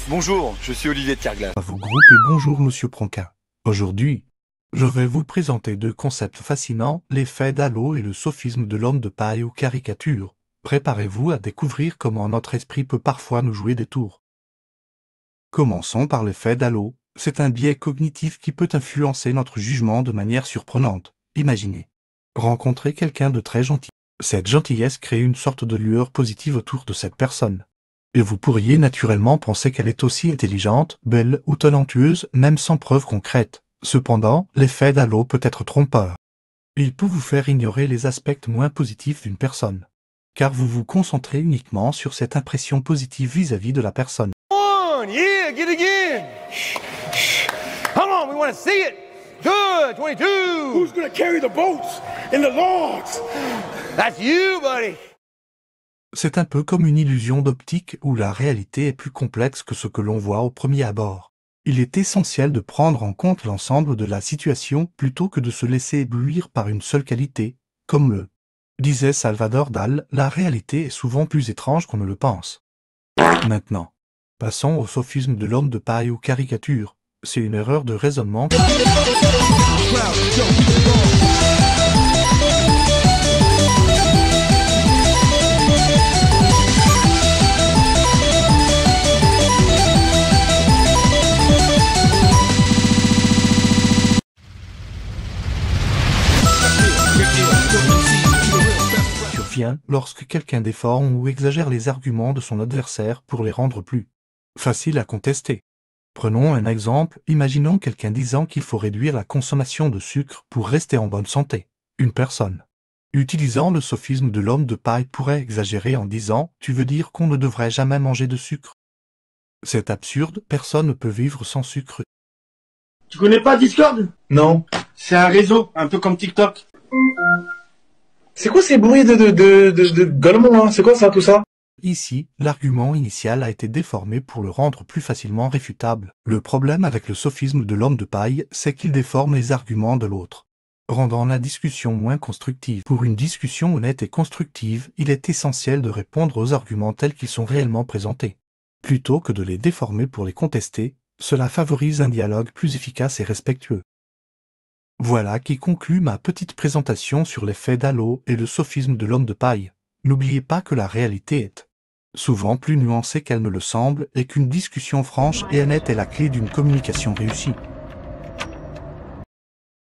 Bonjour, je suis Olivier de Kerglas. À vos groupes et bonjour Monsieur Pranka. Aujourd'hui, je vais vous présenter deux concepts fascinants, l'effet d'halo et le sophisme de l'homme de paille ou caricature. Préparez-vous à découvrir comment notre esprit peut parfois nous jouer des tours. Commençons par l'effet d'halo. C'est un biais cognitif qui peut influencer notre jugement de manière surprenante. Imaginez rencontrer quelqu'un de très gentil. Cette gentillesse crée une sorte de lueur positive autour de cette personne. Et vous pourriez naturellement penser qu'elle est aussi intelligente, belle ou talentueuse, même sans preuve concrète. Cependant, l'effet d'halo peut être trompeur. Il peut vous faire ignorer les aspects moins positifs d'une personne, car vous vous concentrez uniquement sur cette impression positive vis-à-vis de la personne. Yeah, get again. Come on, we want to see it. Good, 22. Who's gonna carry the boats and the logs? That's you, buddy. C'est un peu comme une illusion d'optique où la réalité est plus complexe que ce que l'on voit au premier abord. Il est essentiel de prendre en compte l'ensemble de la situation plutôt que de se laisser éblouir par une seule qualité, comme le disait Salvador Dal, la réalité est souvent plus étrange qu'on ne le pense. Maintenant, passons au sophisme de l'homme de paille ou caricature. C'est une erreur de raisonnement. Survient lorsque quelqu'un déforme ou exagère les arguments de son adversaire pour les rendre plus faciles à contester. Prenons un exemple, imaginons quelqu'un disant qu'il faut réduire la consommation de sucre pour rester en bonne santé. Une personne utilisant le sophisme de l'homme de paille pourrait exagérer en disant « tu veux dire qu'on ne devrait jamais manger de sucre ». C'est absurde, personne ne peut vivre sans sucre. Tu connais pas Discord? Non. C'est un réseau, un peu comme TikTok. C'est quoi ces bruits de gueulements, hein? C'est quoi ça, tout ça? Ici, l'argument initial a été déformé pour le rendre plus facilement réfutable. Le problème avec le sophisme de l'homme de paille, c'est qu'il déforme les arguments de l'autre, rendant la discussion moins constructive. Pour une discussion honnête et constructive, il est essentiel de répondre aux arguments tels qu'ils sont réellement présentés. Plutôt que de les déformer pour les contester, cela favorise un dialogue plus efficace et respectueux. Voilà qui conclut ma petite présentation sur l'effet d'halo et le sophisme de l'homme de paille. N'oubliez pas que la réalité est souvent plus nuancée qu'elle ne le semble et qu'une discussion franche et honnête est la clé d'une communication réussie.